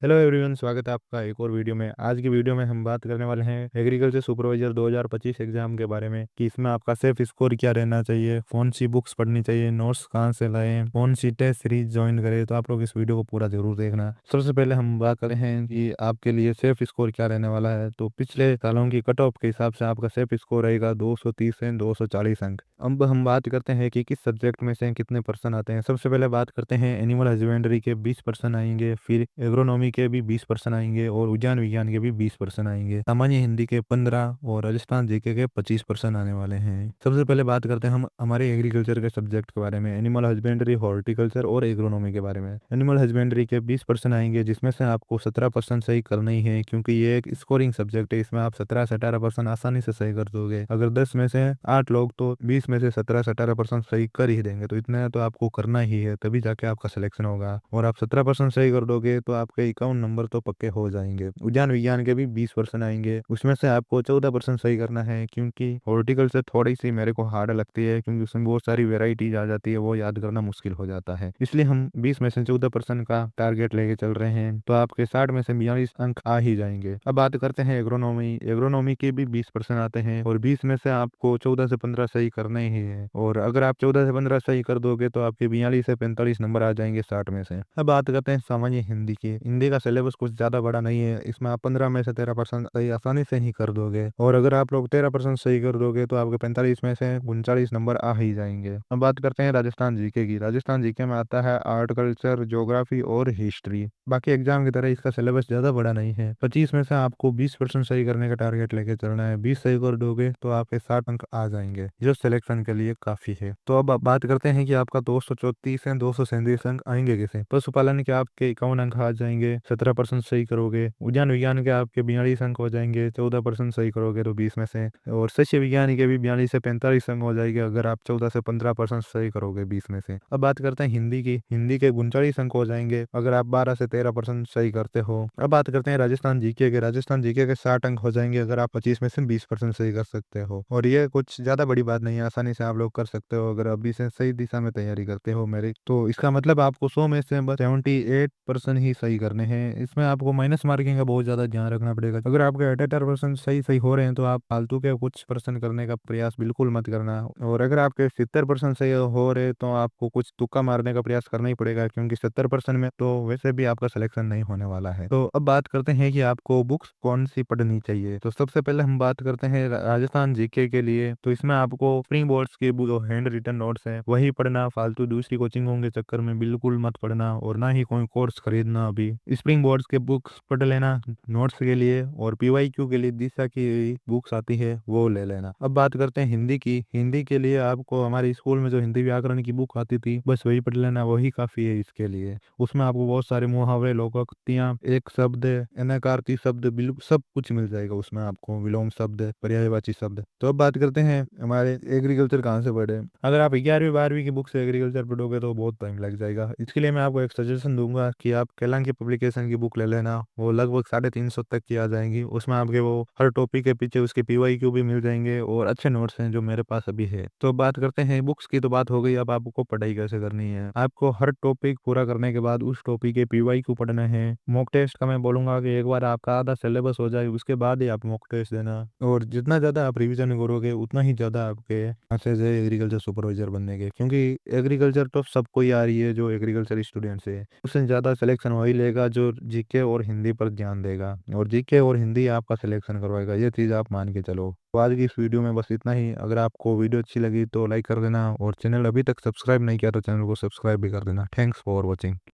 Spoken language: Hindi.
हेलो एवरीवन, स्वागत है आपका एक और वीडियो में। आज की वीडियो में हम बात करने वाले हैं एग्रीकल्चर सुपरवाइजर 2025 एग्जाम के बारे में कि इसमें आपका सेफ स्कोर क्या रहना चाहिए, कौन सी बुक्स पढ़नी चाहिए, नोट्स कहाँ से लाएं, कौन सी टेस्ट सीरीज ज्वाइन करें। तो आप लोग इस वीडियो को पूरा जरूर देखना। सबसे पहले हम बात करते हैं कि आपके लिए सेफ स्कोर क्या रहने वाला है। तो पिछले सालों की कट ऑफ के हिसाब से आपका सेफ स्कोर रहेगा 230 से 240 अंक। अब हम बात करते हैं कि किस सब्जेक्ट में से कितने पर्सन आते हैं। सबसे पहले बात करते हैं एनिमल हस्बेंड्री के 20% आएंगे, फिर एग्रोनॉमी के भी 20% आएंगे और उद्यान विज्ञान के भी 20% आएंगे। सामान्य हिंदी के 15 और राजस्थान जीके के 25% आने वाले हैं। सबसे पहले बात करते हैं हम हमारे एग्रीकल्चर के सब्जेक्ट के बारे में, एनिमल हस्बेंड्री, हॉर्टिकल्चर और एग्रोनॉमी के बारे में। एनिमल हस्बेंड्री के 20% आएंगे, जिसमें से आपको 17% सही करना ही है, क्योंकि ये एक स्कोरिंग सब्जेक्ट है। इसमें आप 17 से 18% आसानी से सही कर दोगे। अगर 10 में से 8 लोग तो 20 में से 17 से 18% सही कर ही देंगे। तो इतना तो आपको करना ही है, तभी जाके आपका सिलेक्शन होगा। और आप 17% सही कर दोगे तो आपके 51 नंबर तो पक्के हो जाएंगे। उद्यान विज्ञान के भी 20% आएंगे, उसमें से आपको 14% सही करना है, क्योंकि हॉर्टिकल्चर थोड़ी सी मेरे को हार्ड लगती है, क्योंकि उसमें बहुत सारी वेराइटीज आ जाती है, वो याद करना मुश्किल हो जाता है। इसलिए हम 20 में से 14% का टारगेट लेके चल रहे हैं। तो आपके 60 में से 42 अंक आ ही जाएंगे। अब बात करते हैं एग्रोनॉमी। एग्रोनॉमी के भी 20% आते हैं और 20 में से आपको 14 से 15 सही करने ही है। और अगर आप 14 से 15 सही कर दोगे तो आपके 42 से 45 नंबर आ जाएंगे 60 में से। अब बात करते हैं सामान्य हिंदी की। हिंदी का सिलेबस कुछ ज्यादा बड़ा नहीं है, इसमें आप 15 में से 13% सही आसानी से ही कर दोगे। और अगर आप लोग 13% सही कर दोगे तो आपके 45 में से 39 नंबर आ ही जाएंगे। अब बात करते हैं राजस्थान जीके की। राजस्थान जीके में आता है आर्ट, कल्चर, ज्योग्राफी और हिस्ट्री। बाकी एग्जाम की तरह इसका सिलेबस ज्यादा बड़ा नहीं है। 25 में से आपको 20% सही करने का टारगेट लेके चलना है। 20 सही कर दोगे तो आपके 60 अंक आ जाएंगे, जो सिलेक्शन के लिए काफी है। तो अब आप बात करते हैं कि आपका 234 से 237 अंक आएंगे कैसे। पशुपालन के आपके 51 अंक आ जाएंगे, 17% सही करोगे। उद्यान विज्ञान के आपके 42 अंक हो जाएंगे, 14% सही करोगे तो 20 में से। और सस्य विज्ञान के भी 42 से 45 अंक हो जाएंगे, अगर आप 14 से 15% सही करोगे 20 में से। अब बात करते हैं हिंदी की। हिंदी के 39 अंक हो जाएंगे, अगर आप 12 से 13% सही करते हो। अब बात करते हैं राजस्थान जीके के। राजस्थान जीके के 60 अंक हो जाएंगे, अगर आप 25 में से 20% सही कर सकते हो। और ये कुछ ज्यादा बड़ी बात नहीं है, आसानी से आप लोग कर सकते हो अगर अभी से सही दिशा में तैयारी करते हो मेरी। तो इसका मतलब आपको 100 में से बस 78% ही सही करने हैं। इसमें आपको माइनस मार्किंग का बहुत ज्यादा ध्यान रखना पड़ेगा। अगर आपके 78% सही सही हो रहे हैं तो आप फालतू के कुछ परसेंट करने का प्रयास बिल्कुल मत करना। और अगर आपके 70% सही हो रहे तो आपको कुछ तुक्का मारने का प्रयास करना ही पड़ेगा, क्योंकि 70% में तो वैसे भी आपका सिलेक्शन नहीं होने वाला है। तो अब बात करते हैं कि आपको बुक्स कौन सी पढ़नी चाहिए। तो सबसे पहले हम बात करते हैं राजस्थान जीके के लिए। तो इसमें आपको स्प्रिंग बोर्ड्स के जो हैंड रिटन नोट्स हैं वही पढ़ना। फालतू दूसरी कोचिंगों के चक्कर में बिल्कुल मत पढ़ना, और ना ही कोई कोर्स खरीदना। अभी स्प्रिंग बोर्ड्स के बुक्स पढ़ लेना नोट्स के लिए, और पीवाईक्यू के लिए दिशा की बुक्स आती है वो ले लेना। अब बात करते हैं हिंदी की। हिंदी के लिए आपको हमारे स्कूल में जो हिंदी व्याकरण की बुक आती थी बस वही पढ़ लेना, वही काफी है इसके लिए। उसमें आपको बहुत सारे मुहावरे, लोकोक्तियां, एक शब्द, अनाकारती शब्द, बिल्कुल सब कुछ मिल जाएगा उसमें आपको, विलोम शब्द, पर्यायवाची शब्द। तो अब बात करते हैं हमारे एग्रीकल्चर कहाँ से पढ़े। अगर आप 11वीं 12वीं की बुक से एग्रीकल्चर पढ़ोगे तो बहुत टाइम लग जाएगा। इसके लिए मैं आपको एक सजेशन दूंगा कि आप केलांग की पब्लिकेशन की बुक ले लेना। वो लगभग 350 तक की आ जाएंगी। उसमें आपके वो हर टॉपिक के पीछे उसके पीवाईक्यू भी मिल जाएंगे और अच्छे नोट्स हैं जो मेरे पास अभी है। तो बात करते हैं बुक्स की, तो बात हो गई। अब आपको पढ़ाई कैसे करनी है। आपको हर टॉपिक पूरा करने के बाद उस टॉपिक के पीवाईक्यू पढ़ना है। मॉक टेस्ट का मैं बोलूंगा कि एक बार आपका आधा सिलेबस हो जाए उसके बाद ही आप मॉक टेस्ट देना। और जितना ज्यादा आप रिवीजन करोगे उतना ही ज्यादा आपके चांसेस है एग्रीकल्चर सुपरवाइजर बनने के, क्योंकि एग्रीकल्चर तो सबको ही आ रही है जो एग्रीकल्चर स्टूडेंट्स है। उससे ज्यादा सिलेक्शन वही लेगा जो जीके और हिंदी पर ध्यान देगा, और जीके और हिंदी आपका सिलेक्शन करवाएगा। ये चीज आप मान के चलो। तो आज की इस वीडियो में बस इतना ही। अगर आपको वीडियो अच्छी लगी तो लाइक कर देना, और चैनल अभी तक सब्सक्राइब नहीं किया तो चैनल को सब्सक्राइब भी कर देना। Thanks for watching.